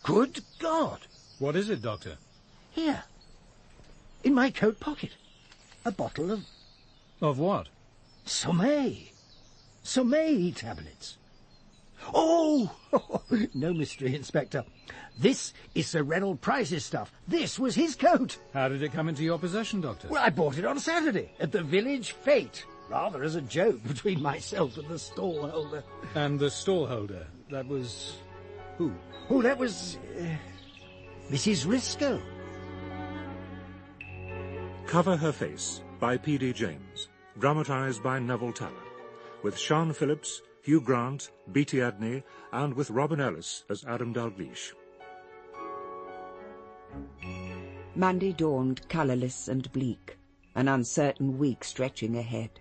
Good God! What is it, Doctor? Here. In my coat pocket. A bottle of... Of what? Sommeil. Sommeil tablets. Oh! No mystery, Inspector. This is Sir Reynold Price's stuff. This was his coat. How did it come into your possession, Doctor? Well, I bought it on Saturday at the village fete. Rather as a joke between myself and the stallholder. And the stallholder, that was... who? Oh, that was... Mrs. Risco. Cover Her Face by P.D. James, dramatised by Neville Taller, with Sean Phillips, Hugh Grant, Beatty Adney, and with Robin Ellis as Adam Dalgleish. Monday dawned colourless and bleak, an uncertain week stretching ahead.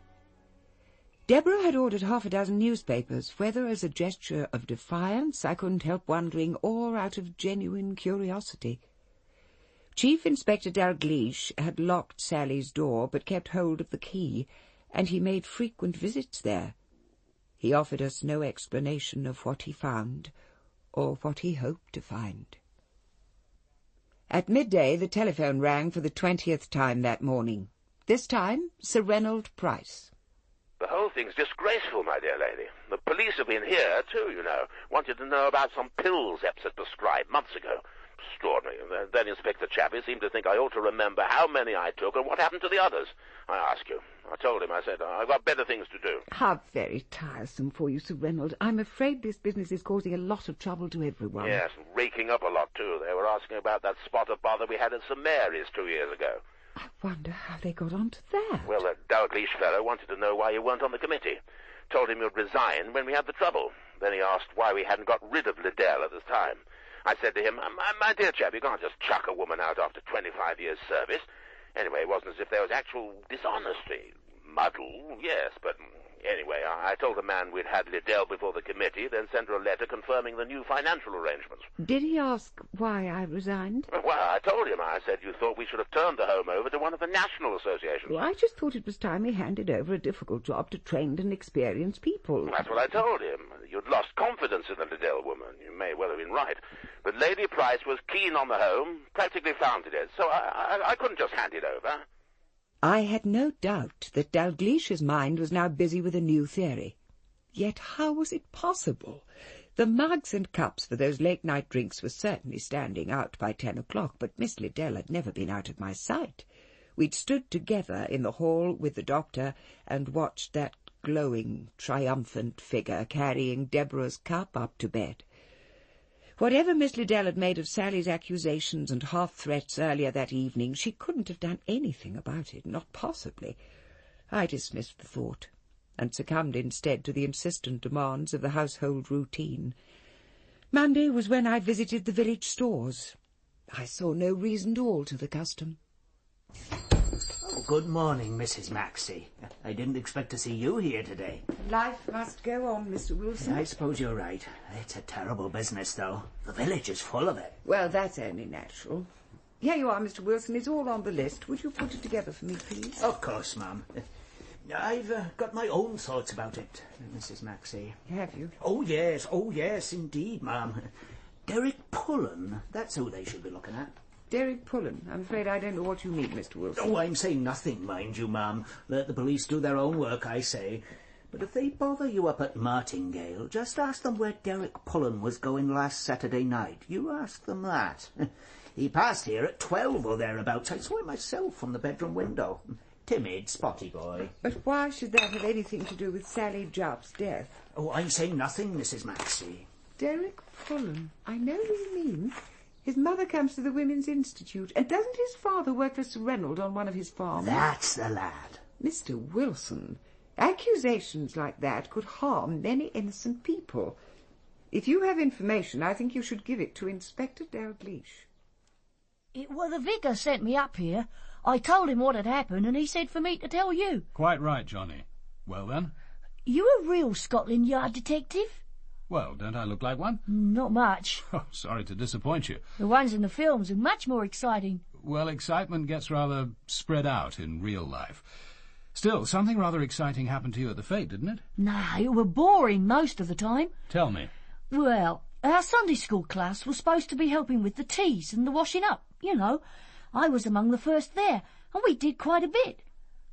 Deborah had ordered 6 newspapers, whether as a gesture of defiance, I couldn't help wondering, or out of genuine curiosity. Chief Inspector Dalgleish had locked Sally's door, but kept hold of the key, and he made frequent visits there. He offered us no explanation of what he found, or what he hoped to find. At midday the telephone rang for the 20th time that morning. This time, Sir Reynold Price. The whole thing's disgraceful, my dear lady. The police have been here, too, you know. Wanted to know about some pills Epps had prescribed months ago. Extraordinary. Then Inspector Chappie seemed to think I ought to remember how many I took and what happened to the others. I asked you. I told him, I said, I've got better things to do. How very tiresome for you, Sir Reynold. I'm afraid this business is causing a lot of trouble to everyone. Yes, raking up a lot, too. They were asking about that spot of bother we had at St. Mary's 2 years ago. I wonder how they got onto that. Well, that Dalgleish fellow wanted to know why you weren't on the committee. Told him you'd resign when we had the trouble. Then he asked why we hadn't got rid of Liddell at the time. I said to him, my dear chap, you can't just chuck a woman out after 25 years' service. Anyway, it wasn't as if there was actual dishonesty. Muddle, yes, but anyway, I told the man we'd had Liddell before the committee, then sent her a letter confirming the new financial arrangements. Did he ask why I resigned? Well, I told him. I said you thought we should have turned the home over to one of the national associations. Well, I just thought it was time he handed over a difficult job to trained and experienced people. That's what I told him. You'd lost confidence in the Liddell woman. You may well have been right. But Lady Price was keen on the home, practically founded it, so I couldn't just hand it over. I had no doubt that Dalglish's mind was now busy with a new theory. Yet how was it possible? The mugs and cups for those late-night drinks were certainly standing out by 10 o'clock, but Miss Liddell had never been out of my sight. We'd stood together in the hall with the doctor and watched that glowing, triumphant figure carrying Deborah's cup up to bed. Whatever Miss Liddell had made of Sally's accusations and half-threats earlier that evening, she couldn't have done anything about it, not possibly. I dismissed the thought, and succumbed instead to the insistent demands of the household routine. Monday was when I visited the village stores. I saw no reason to alter the custom. Oh, good morning, Mrs. Maxey. I didn't expect to see you here today. Life must go on, Mr. Wilson. I suppose you're right. It's a terrible business, though. The village is full of it. Well, that's only natural. Here you are, Mr. Wilson. It's all on the list. Would you put it together for me, please? Of course, ma'am. I've got my own thoughts about it, Mrs. Maxey. Have you? Oh, yes, indeed, ma'am. Derek Pullen, that's who they should be looking at. Derek Pullen. I'm afraid I don't know what you mean, Mr. Wilson. Oh, I'm saying nothing, mind you, ma'am. Let the police do their own work, I say. But if they bother you up at Martingale, just ask them where Derek Pullen was going last Saturday night. You ask them that. He passed here at 12 or thereabouts. I saw him myself from the bedroom window. Timid, spotty boy. But why should that have anything to do with Sally Jupp's death? Oh, I'm saying nothing, Mrs. Maxey. Derek Pullen. I know who you mean. His mother comes to the Women's Institute. And doesn't his father work for Sir Reynold on one of his farms? That's the lad. Mr. Wilson, accusations like that could harm many innocent people. If you have information, I think you should give it to Inspector Dalgleish. It was the vicar sent me up here. I told him what had happened, and he said for me to tell you. Quite right, Johnny. Well, then? You a real Scotland Yard detective? Well, don't I look like one? Not much. Oh, sorry to disappoint you. The ones in the films are much more exciting. Well, excitement gets rather spread out in real life. Still, something rather exciting happened to you at the fete, didn't it? Nah, it were boring most of the time. Tell me. Well, Our Sunday school class was supposed to be helping with the teas and the washing up, you know. I was among the first there, and we did quite a bit.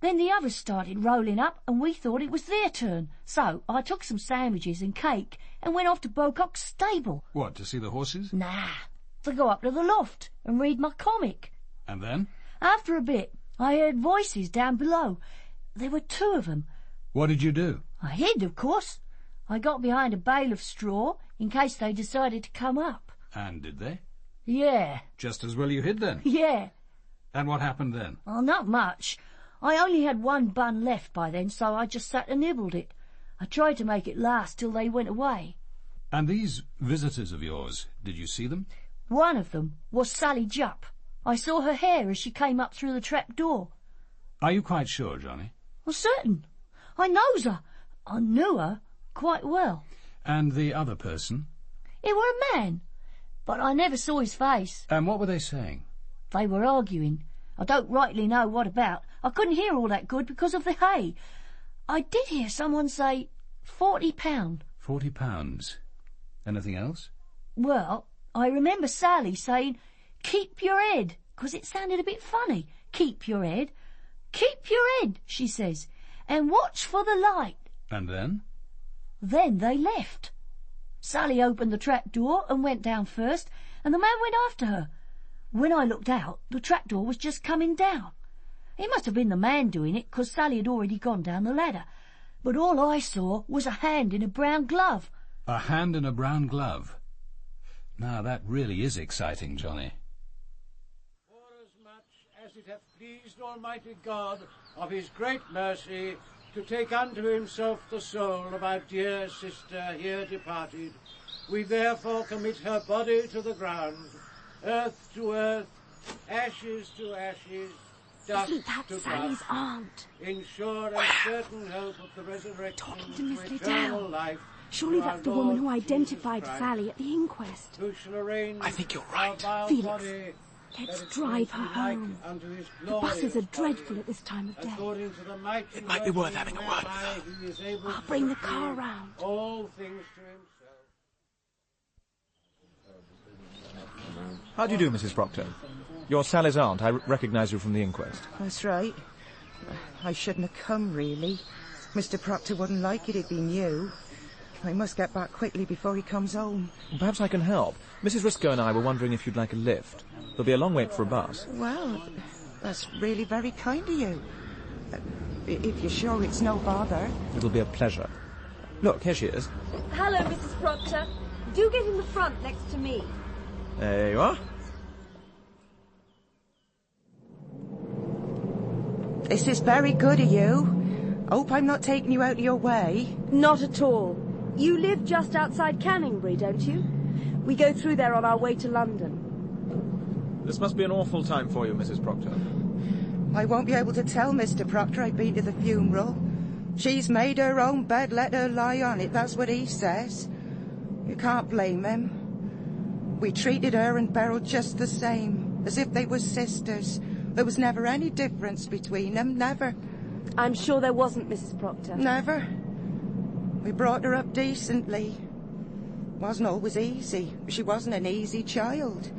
Then the others started rolling up, and we thought it was their turn. So I took some sandwiches and cake and went off to Bocock's stable. What, to see the horses? Nah, to go up to the loft and read my comic. And then? After a bit, I heard voices down below. There were 2 of them. What did you do? I hid, of course. I got behind a bale of straw in case they decided to come up. And did they? Yeah. Just as well you hid then. Yeah. And what happened then? Well, not much. I only had 1 bun left by then, so I just sat and nibbled it. I tried to make it last till they went away. And these visitors of yours, did you see them? One of them was Sally Jupp. I saw her hair as she came up through the trap door. Are you quite sure, Johnny? Well, certain. I knows her. I knew her quite well. And the other person? It were a man, but I never saw his face. And what were they saying? They were arguing. I don't rightly know what about. I couldn't hear all that good because of the hay. I did hear someone say £40. £40. Anything else? Well, I remember Sally saying, "Keep your head," 'cause it sounded a bit funny. Keep your head. Keep your head, she says, and watch for the light. And then? Then they left. Sally opened the trap door and went down first, and the man went after her. When I looked out, the trapdoor was just coming down. It must have been the man doing it, 'cause Sally had already gone down the ladder. But all I saw was a hand in a brown glove. A hand in a brown glove. Now that really is exciting, Johnny. Forasmuch as it hath pleased Almighty God of his great mercy to take unto himself the soul of our dear sister here departed, we therefore commit her body to the ground, earth to earth, ashes to ashes, dust Isn't that to Sally's dust, aunt? in sure and certain hope of the resurrection Talking to Miss eternal Liddell. life. Surely through that's our the woman Lord who identified Jesus Christ, Sally at the inquest. who shall arrange I think you're our right. vile Felix, body, let's that it drive may her be like home. unto his The buses are glorious dreadful body, at this time of day. according to the mighty It might be worth working having a word with whereby her. he is able I'll to bring the fulfill car round. all things to himself. How do you do, Mrs. Proctor? You're Sally's aunt. I recognise you from the inquest. That's right. I shouldn't have come, really. Mr. Proctor wouldn't like it, it'd been you. I must get back quickly before he comes home. Perhaps I can help. Mrs. Risco and I were wondering if you'd like a lift. There'll be a long wait for a bus. Well, that's really very kind of you. If you're sure it's no bother. It'll be a pleasure. Look, here she is. Hello, Mrs. Proctor. Do get in the front next to me. There you are. This is very good of you. Hope I'm not taking you out of your way. Not at all. You live just outside Canningbury, don't you? We go through there on our way to London. This must be an awful time for you, Mrs. Proctor. I won't be able to tell Mr. Proctor I've been to the funeral. She's made her own bed, let her lie on it, that's what he says. You can't blame him. We treated her and Beryl just the same, as if they were sisters. There was never any difference between them, never. I'm sure there wasn't, Mrs. Proctor. Never. We brought her up decently. Wasn't always easy. She wasn't an easy child.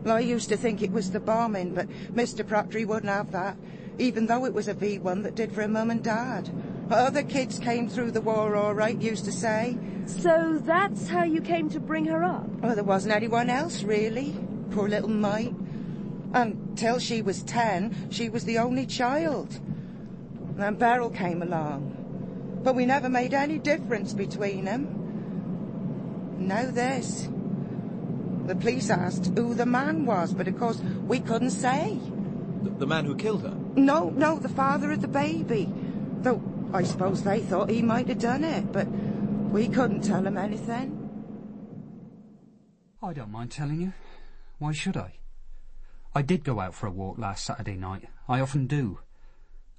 Well, I used to think it was the bombing, but Mr. Proctor, he wouldn't have that, even though it was a V1 that did for her mum and dad. Other kids came through the war all right, used to say. So that's how you came to bring her up? Well, there wasn't anyone else, really. Poor little mite. Until she was 10, she was the only child. Then Beryl came along. But we never made any difference between them. Now this. The police asked who the man was, but of course we couldn't say. The man who killed her? No, the father of the baby. Though I suppose they thought he might have done it, but we couldn't tell him anything. I don't mind telling you. Why should I? I did go out for a walk last Saturday night. I often do.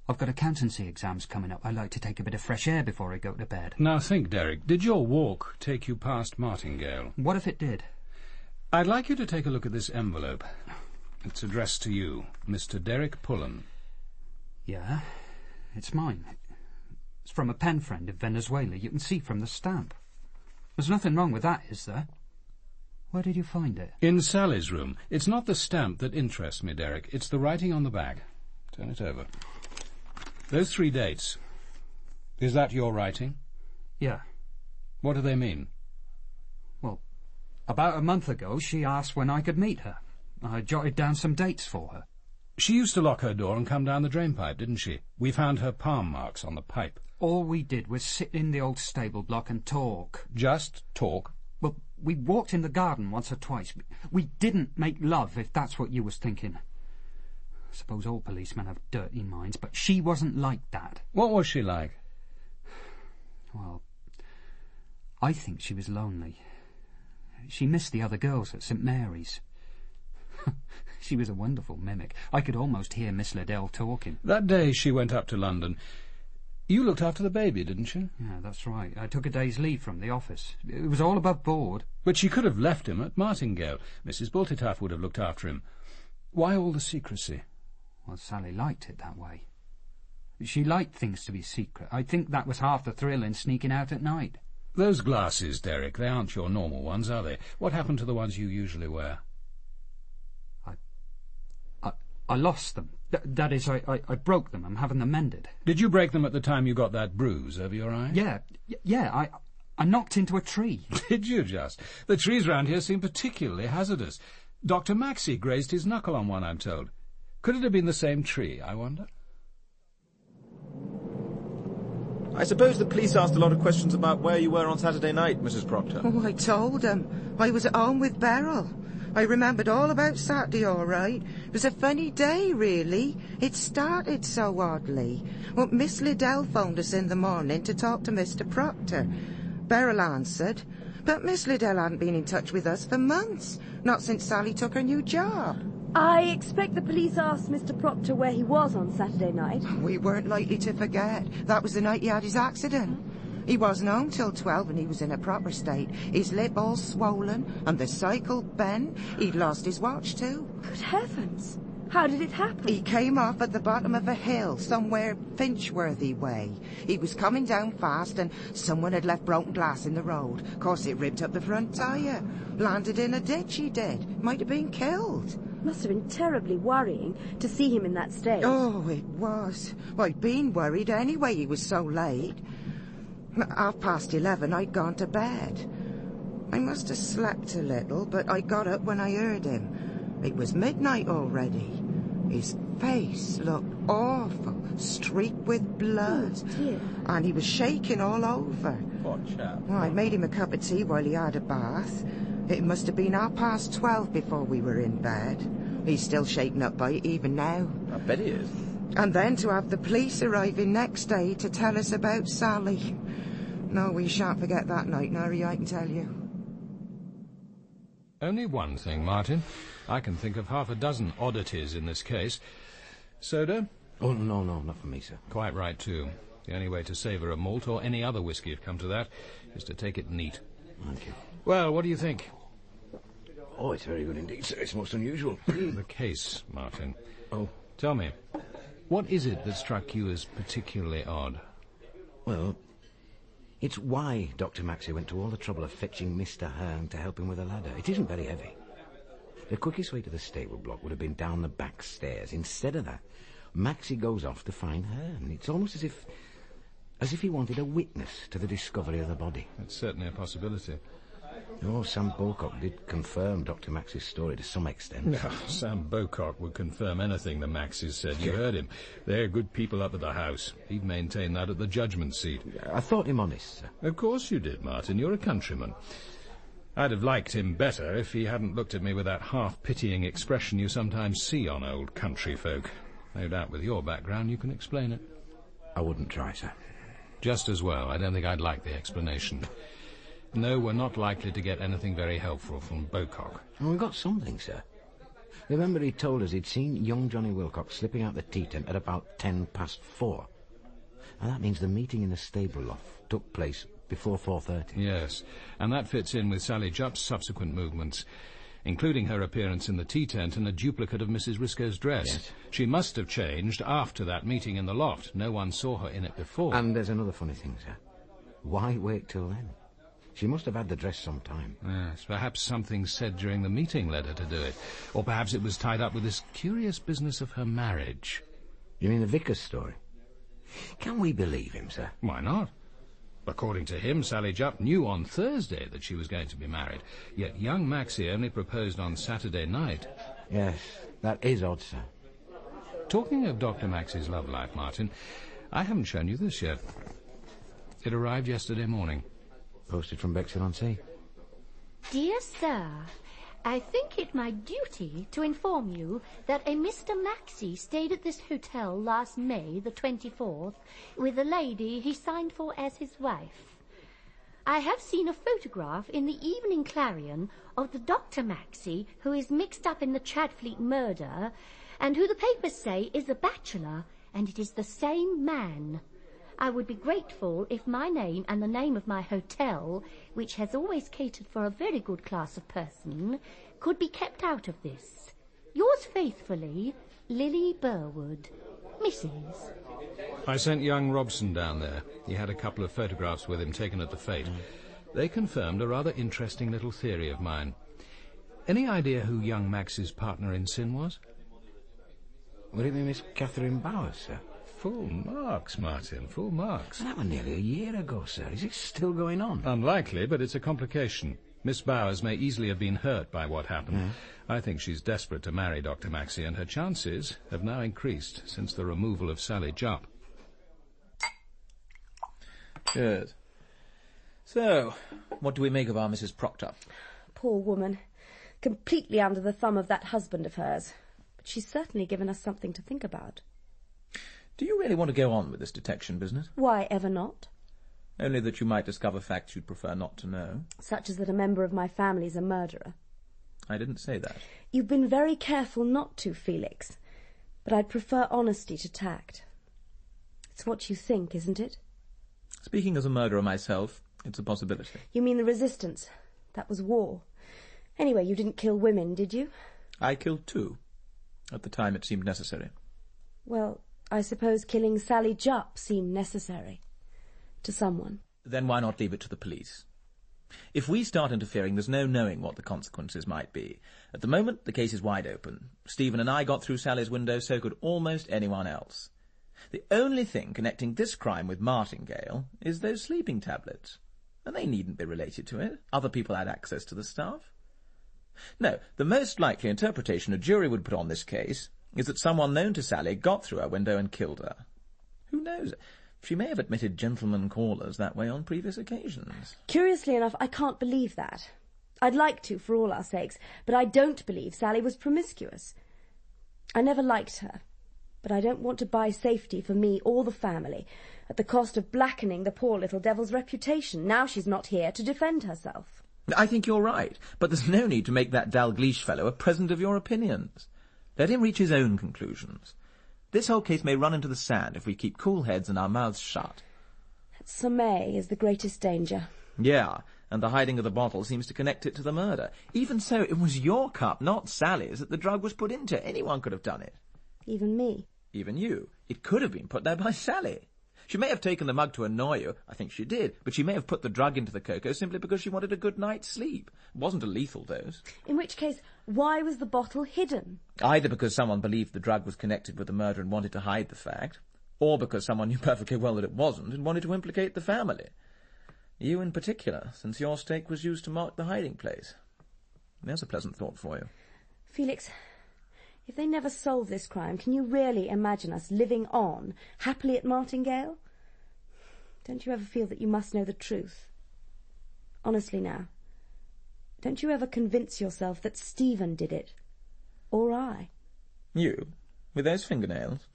I've got accountancy exams coming up. I like to take a bit of fresh air before I go to bed. Now think, Derek, did your walk take you past Martingale? What if it did? I'd like you to take a look at this envelope. It's addressed to you, Mr. Derek Pullen. Yeah, it's mine. It's from a pen friend in Venezuela. You can see from the stamp. There's nothing wrong with that, is there? Where did you find it? In Sally's room. It's not the stamp that interests me, Derek. It's the writing on the back. Turn it over. Those 3 dates. Is that your writing? Yeah. What do they mean? Well, about a month ago, she asked when I could meet her. I jotted down some dates for her. She used to lock her door and come down the drainpipe, didn't she? We found her palm marks on the pipe. All we did was sit in the old stable block and talk. Just talk? Well, we walked in the garden once or twice. We didn't make love, if that's what you was thinking. I suppose all policemen have dirty minds, but she wasn't like that. What was she like? Well, I think she was lonely. She missed the other girls at St. Mary's. She was a wonderful mimic. I could almost hear Miss Liddell talking. That day she went up to London. You looked after the baby, didn't you? Yeah, that's right. I took a day's leave from the office. It was all above board. But she could have left him at Martingale. Mrs. Bultituff would have looked after him. Why all the secrecy? Well, Sally liked it that way. She liked things to be secret. I think that was half the thrill in sneaking out at night. Those glasses, Derek, they aren't your normal ones, are they? What happened to the ones you usually wear? I lost them. That is, I broke them. I'm having them mended. Did you break them at the time you got that bruise over your eye? Yeah, I knocked into a tree. Did you just? The trees round here seem particularly hazardous. Dr. Maxey grazed his knuckle on one, I'm told. Could it have been the same tree, I wonder? I suppose the police asked a lot of questions about where you were on Saturday night, Mrs. Proctor. Oh, I told them. I was at home with Beryl. I remembered all about Saturday, all right. It was a funny day, really. It started so oddly. Well, Miss Liddell phoned us in the morning to talk to Mr. Proctor. Beryl answered, but Miss Liddell hadn't been in touch with us for months, not since Sally took her new job. I expect the police asked Mr. Proctor where he was on Saturday night. We weren't likely to forget. That was the night he had his accident. He wasn't home till 12 and he was in a proper state. His lip all swollen and the cycle bent. He'd lost his watch too. Good heavens! How did it happen? He came off at the bottom of a hill, somewhere Finchworthy way. He was coming down fast and someone had left broken glass in the road. Of course it ripped up the front tyre. Landed in a ditch, he did. Might have been killed. Must have been terribly worrying to see him in that state. Oh, it was. I'd been worried anyway, he was so late. 11:30, I'd gone to bed. I must have slept a little, but I got up when I heard him. It was midnight already. His face looked awful, streaked with blood. Oh, dear. And he was shaking all over. Poor chap. Well, I made him a cup of tea while he had a bath. It must have been 12:30 before we were in bed. He's still shaken up by it even now. I bet he is. And then to have the police arriving next day to tell us about Sally. No, we shan't forget that night, Nari, I can tell you. Only one thing, Martin. I can think of half a dozen oddities in this case. Soda? Oh, no, not for me, sir. Quite right, too. The only way to savour a malt, or any other whiskey if come to that, is to take it neat. Thank you. Well, what do you think? Oh, it's very good indeed, sir. It's most unusual. The case, Martin. Oh. Tell me, what is it that struck you as particularly odd? Well, it's why Dr. Maxey went to all the trouble of fetching Mr. Hearn to help him with a ladder. It isn't very heavy. The quickest way to the stable block would have been down the back stairs. Instead of that, Maxey goes off to find Hearn. It's almost as if he wanted a witness to the discovery of the body. That's certainly a possibility. Oh, Sam Bocock did confirm Dr. Maxey's story to some extent. No, Sam Bocock would confirm anything the Maxeys said. You heard him. They're good people up at the house. He'd maintain that at the judgment seat. I thought him honest, sir. Of course you did, Martin. You're a countryman. I'd have liked him better if he hadn't looked at me with that half-pitying expression you sometimes see on old country folk. No doubt with your background you can explain it. I wouldn't try, sir. Just as well. I don't think I'd like the explanation. No, we're not likely to get anything very helpful from Bocock. Well, we got something, sir. Remember he told us he'd seen young Johnny Wilcox slipping out the tea tent at about 4:10. And that means the meeting in the stable loft took place before 4:30. Yes, and that fits in with Sally Jupp's subsequent movements, including her appearance in the tea tent and a duplicate of Mrs. Risco's dress. Yes. She must have changed after that meeting in the loft. No one saw her in it before. And there's another funny thing, sir. Why wait till then? She must have had the dress some time. Yes, perhaps something said during the meeting led her to do it. Or perhaps it was tied up with this curious business of her marriage. You mean the vicar's story? Can we believe him, sir? Why not? According to him, Sally Jupp knew on Thursday that she was going to be married, yet young Maxie only proposed on Saturday night. Yes, that is odd, sir. Talking of Dr. Maxie's love life, Martin, I haven't shown you this yet. It arrived yesterday morning. Posted from Bexhill-on-Sea. Dear Sir, I think it my duty to inform you that a Mr. Maxey stayed at this hotel last May the 24th with a lady he signed for as his wife. I have seen a photograph in the Evening Clarion of the Dr. Maxey who is mixed up in the Chadfleet murder and who the papers say is a bachelor, and it is the same man. I would be grateful if my name and the name of my hotel, which has always catered for a very good class of person, could be kept out of this. Yours faithfully, Lily Burwood, Mrs. I sent young Robson down there. He had a couple of photographs with him taken at the fete. They confirmed a rather interesting little theory of mine. Any idea who young Max's partner in sin was? Would it be Miss Catherine Bowers, sir? Full marks, Martin, full marks. That was nearly a year ago, sir. Is it still going on? Unlikely, but it's a complication. Miss Bowers may easily have been hurt by what happened. I think she's desperate to marry Dr. Maxey, and her chances have now increased since the removal of Sally Jupp. Good. So, what do we make of our Mrs. Proctor? Poor woman. Completely under the thumb of that husband of hers. But she's certainly given us something to think about. Do you really want to go on with this detection business? Why ever not? Only that you might discover facts you'd prefer not to know. Such as that a member of my family's a murderer. I didn't say that. You've been very careful not to, Felix. But I'd prefer honesty to tact. It's what you think, isn't it? Speaking as a murderer myself, it's a possibility. You mean the resistance? That was war. Anyway, you didn't kill women, did you? I killed 2. At the time it seemed necessary. Well, I suppose killing Sally Jupp seemed necessary. To someone. Then why not leave it to the police? If we start interfering, there's no knowing what the consequences might be. At the moment, the case is wide open. Stephen and I got through Sally's window, so could almost anyone else. The only thing connecting this crime with Martingale is those sleeping tablets. And they needn't be related to it. Other people had access to the stuff. No, the most likely interpretation a jury would put on this case is that someone known to Sally got through her window and killed her. Who knows? She may have admitted gentlemen callers that way on previous occasions. Curiously enough, I can't believe that. I'd like to, for all our sakes, but I don't believe Sally was promiscuous. I never liked her, but I don't want to buy safety for me or the family at the cost of blackening the poor little devil's reputation. Now she's not here to defend herself. I think you're right, but there's no need to make that Dalgleish fellow a present of your opinions. Let him reach his own conclusions. This whole case may run into the sand if we keep cool heads and our mouths shut. Sommeil is the greatest danger. Yeah, and the hiding of the bottle seems to connect it to the murder. Even so, it was your cup, not Sally's, that the drug was put into. Anyone could have done it. Even me. Even you. It could have been put there by Sally. She may have taken the mug to annoy you, I think she did, but she may have put the drug into the cocoa simply because she wanted a good night's sleep. It wasn't a lethal dose. In which case, why was the bottle hidden? Either because someone believed the drug was connected with the murder and wanted to hide the fact, or because someone knew perfectly well that it wasn't and wanted to implicate the family. You in particular, since your stake was used to mark the hiding place. There's a pleasant thought for you. Felix, if they never solve this crime, can you really imagine us living on, happily at Martingale? Don't you ever feel that you must know the truth? Honestly now, don't you ever convince yourself that Stephen did it? Or I? You? With those fingernails?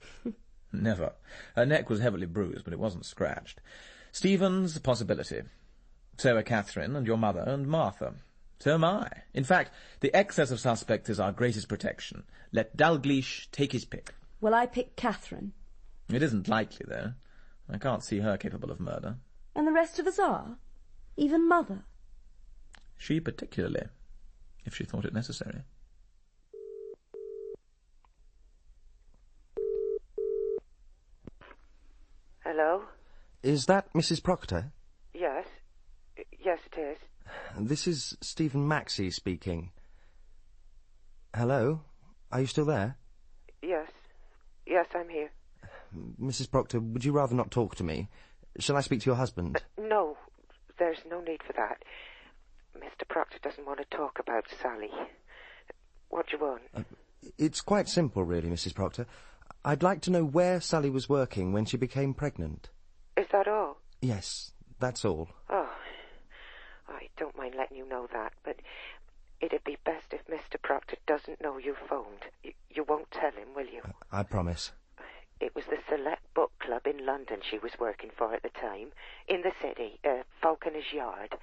Never. Her neck was heavily bruised, but it wasn't scratched. Stephen's a possibility. So are Catherine and your mother and Martha. So am I. In fact, the excess of suspects is our greatest protection. Let Dalgleish take his pick. Well, I pick Catherine. It isn't likely, though. I can't see her capable of murder. And the rest of us are? Even Mother? She particularly, if she thought it necessary. Hello? Is that Mrs. Proctor? Yes. Yes, it is. This is Stephen Maxey speaking. Hello? Are you still there? Yes. Yes, I'm here. Mrs. Proctor, would you rather not talk to me? Shall I speak to your husband? No, there's no need for that. Mr. Proctor doesn't want to talk about Sally. What do you want? It's quite simple, really, Mrs. Proctor. I'd like to know where Sally was working when she became pregnant. Is that all? Yes, that's all. Oh, I don't mind letting you know that, but it'd be best if Mr. Proctor doesn't know you phoned. You won't tell him, will you? I promise. It was the Select Book Club in London she was working for at the time, in the city, Falconer's Yard.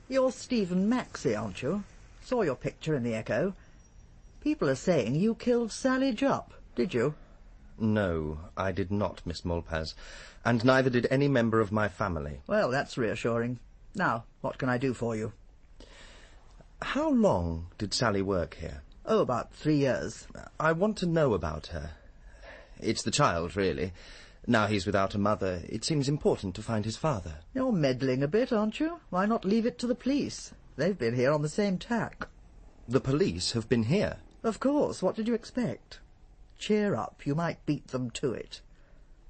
You're Stephen Maxey, aren't you? Saw your picture in the Echo. People are saying you killed Sally Jupp, did you? No, I did not, Miss Malpas, and neither did any member of my family. Well, that's reassuring. Now, what can I do for you? How long did Sally work here? Oh, about 3 years. I want to know about her. It's the child, really. Now he's without a mother, it seems important to find his father. You're meddling a bit, aren't you? Why not leave it to the police? They've been here on the same tack. The police have been here? Of course. What did you expect? Cheer up. You might beat them to it.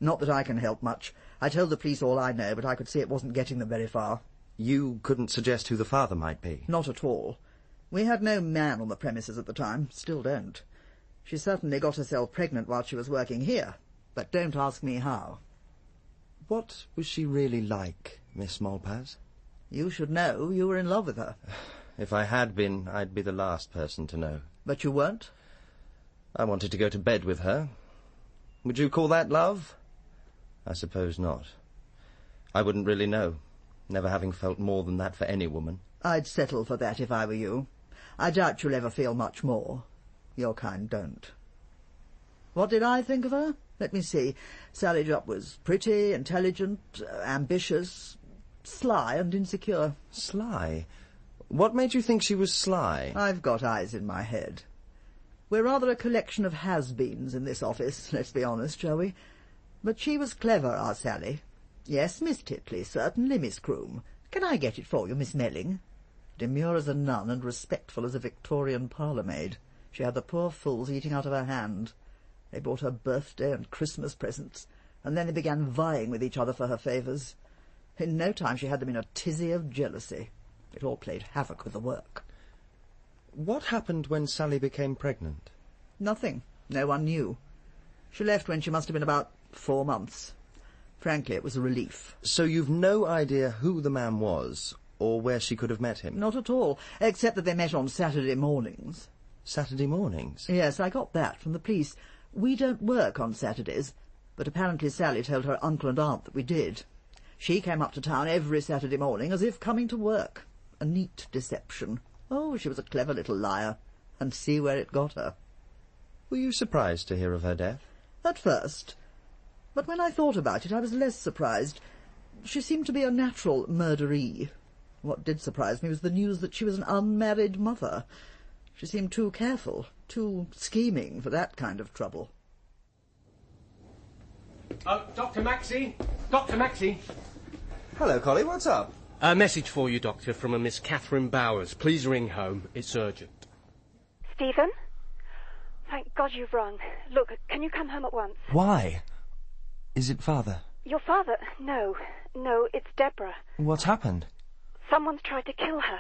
Not that I can help much. I told the police all I know, but I could see it wasn't getting them very far. You couldn't suggest who the father might be? Not at all. We had no man on the premises at the time. Still don't. She certainly got herself pregnant while she was working here. But don't ask me how. What was she really like, Miss Malpas? You should know. You were in love with her. If I had been, I'd be the last person to know. But you weren't? I wanted to go to bed with her. Would you call that love? I suppose not. I wouldn't really know, never having felt more than that for any woman. I'd settle for that if I were you. I doubt you'll ever feel much more. Your kind don't. What did I think of her? Let me see. Sally Jupp was pretty, intelligent, ambitious, sly and insecure. Sly? What made you think she was sly? I've got eyes in my head. We're rather a collection of has-beens in this office, let's be honest, shall we? But she was clever, our Sally. Yes, Miss Titley, certainly, Miss Croom. Can I get it for you, Miss Melling? Demure as a nun and respectful as a Victorian parlour-maid. She had the poor fools eating out of her hand. They bought her birthday and Christmas presents, and then they began vying with each other for her favours. In no time she had them in a tizzy of jealousy. It all played havoc with the work. What happened when Sally became pregnant? Nothing. No one knew. She left when she must have been about 4 months. Frankly, it was a relief. So you've no idea who the man was, or where she could have met him? Not at all, except that they met on Saturday mornings. Saturday mornings? Yes, I got that from the police. We don't work on Saturdays, but apparently Sally told her uncle and aunt that we did. She came up to town every Saturday morning as if coming to work. A neat deception. Oh, she was a clever little liar. And see where it got her. Were you surprised to hear of her death? At first. But when I thought about it, I was less surprised. She seemed to be a natural murderee. What did surprise me was the news that she was an unmarried mother. She seemed too careful, too scheming for that kind of trouble. Dr. Maxey? Dr. Maxey? Hello, Collie, what's up? A message for you, Doctor, from a Miss Catherine Bowers. Please ring home. It's urgent. Stephen? Thank God you've rung. Look, can you come home at once? Why? Is it Father? Your father? No, it's Deborah. What's happened? Someone's tried to kill her.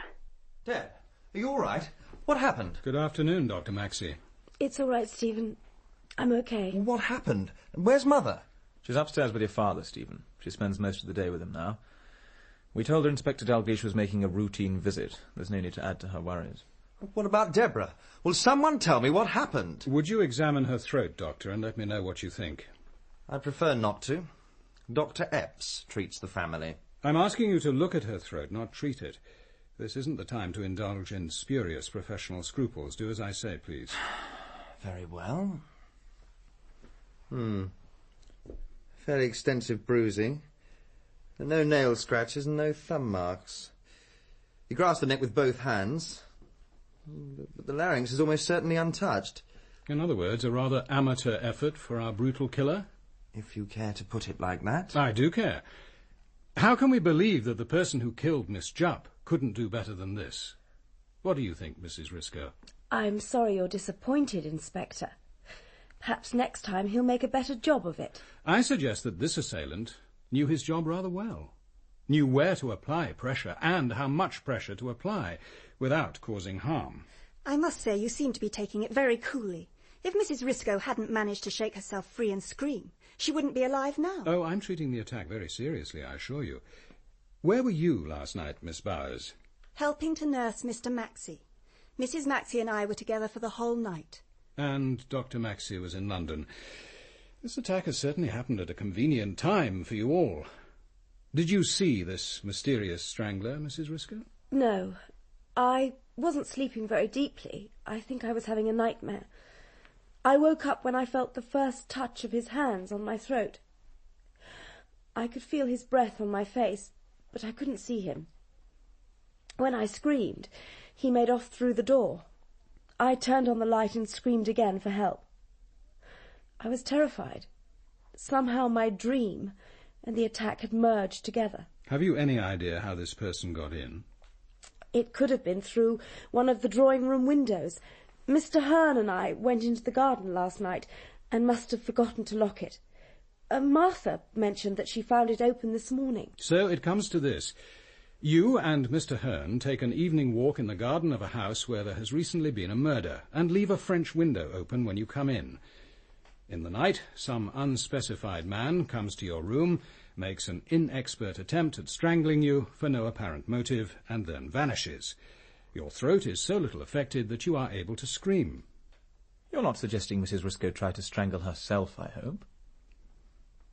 Deb, are you all right? What happened? Good afternoon, Dr. Maxey. It's all right, Stephen. I'm okay. What happened? Where's Mother? She's upstairs with your father, Stephen. She spends most of the day with him now. We told her Inspector Dalgleish was making a routine visit. There's no need to add to her worries. What about Deborah? Will someone tell me what happened? Would you examine her throat, Doctor, and let me know what you think? I'd prefer not to. Dr. Epps treats the family. I'm asking you to look at her throat, not treat it. This isn't the time to indulge in spurious professional scruples. Do as I say, please. Very well. Fairly extensive bruising. No nail scratches and no thumb marks. He grasped the neck with both hands, but the larynx is almost certainly untouched. In other words, a rather amateur effort for our brutal killer? If you care to put it like that. I do care. How can we believe that the person who killed Miss Jupp couldn't do better than this? What do you think, Mrs. Risco? I'm sorry you're disappointed, Inspector. Perhaps next time he'll make a better job of it. I suggest that this assailant knew his job rather well, knew where to apply pressure and how much pressure to apply without causing harm. I must say you seem to be taking it very coolly. If Mrs. Risco hadn't managed to shake herself free and scream, she wouldn't be alive now. Oh, I'm treating the attack very seriously, I assure you. Where were you last night, Miss Bowers? Helping to nurse Mr. Maxey. Mrs. Maxey and I were together for the whole night. And Dr. Maxey was in London. This attack has certainly happened at a convenient time for you all. Did you see this mysterious strangler, Mrs. Risco? No. I wasn't sleeping very deeply. I think I was having a nightmare. I woke up when I felt the first touch of his hands on my throat. I could feel his breath on my face, but I couldn't see him. When I screamed, he made off through the door. I turned on the light and screamed again for help. I was terrified. Somehow my dream and the attack had merged together. Have you any idea how this person got in? It could have been through one of the drawing-room windows. Mr. Hearn and I went into the garden last night and must have forgotten to lock it. Martha mentioned that she found it open this morning. So it comes to this. You and Mr. Hearn take an evening walk in the garden of a house where there has recently been a murder and leave a French window open when you come in. In the night, some unspecified man comes to your room, makes an inexpert attempt at strangling you for no apparent motive, and then vanishes. Your throat is so little affected that you are able to scream. You're not suggesting Mrs. Risco tried to strangle herself, I hope?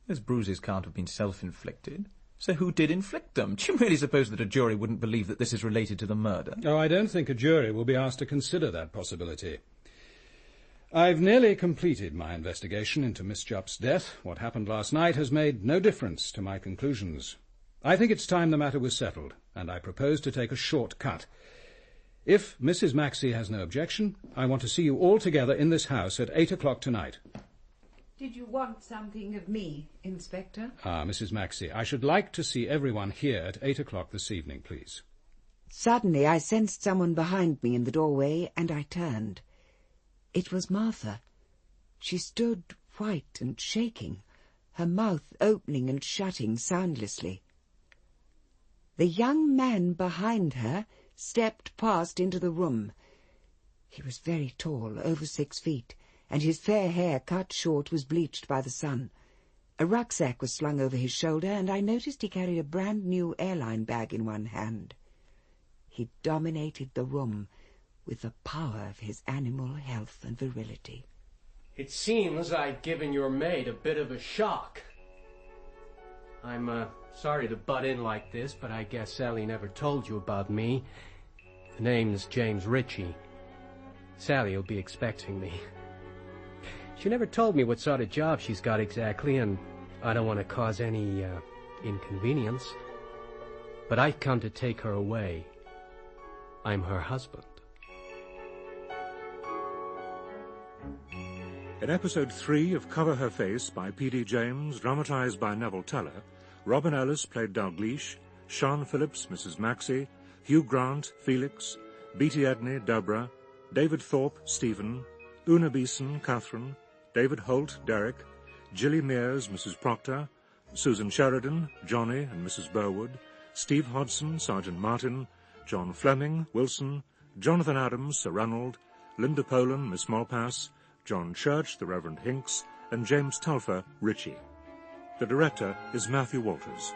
Those bruises can't have been self-inflicted. So who did inflict them? Do you really suppose that a jury wouldn't believe that this is related to the murder? Oh, I don't think a jury will be asked to consider that possibility. I've nearly completed my investigation into Miss Jupp's death. What happened last night has made no difference to my conclusions. I think it's time the matter was settled, and I propose to take a short cut. If Mrs. Maxey has no objection, I want to see you all together in this house at 8 o'clock tonight. Did you want something of me, Inspector? Mrs. Maxey, I should like to see everyone here at 8 o'clock this evening, please. Suddenly I sensed someone behind me in the doorway, and I turned. It was Martha. She stood white and shaking, her mouth opening and shutting soundlessly. The young man behind her stepped past into the room. He was very tall, over 6 feet, and his fair hair, cut short, was bleached by the sun. A rucksack was slung over his shoulder, and I noticed he carried a brand-new airline bag in one hand. He dominated the room with the power of his animal health and virility. It seems I've given your maid a bit of a shock. I'm sorry to butt in like this, but I guess Sally never told you about me. The name's James Ritchie. Sally will be expecting me. She never told me what sort of job she's got exactly, and I don't want to cause any inconvenience. But I've come to take her away. I'm her husband. In episode 3 of Cover Her Face by P.D. James, dramatised by Neville Teller, Robin Ellis played Dalgleish, Sean Phillips, Mrs. Maxey, Hugh Grant, Felix, Beatty Edney, Deborah, David Thorpe, Stephen, Una Beeson, Catherine, David Holt, Derek, Gilly Mears, Mrs. Proctor, Susan Sheridan, Johnny and Mrs. Burwood, Steve Hodson, Sergeant Martin, John Fleming, Wilson, Jonathan Adams, Sir Ranald, Linda Poland, Miss Malpass, John Church, the Reverend Hinks, and James Telfer, Ritchie. The director is Matthew Walters.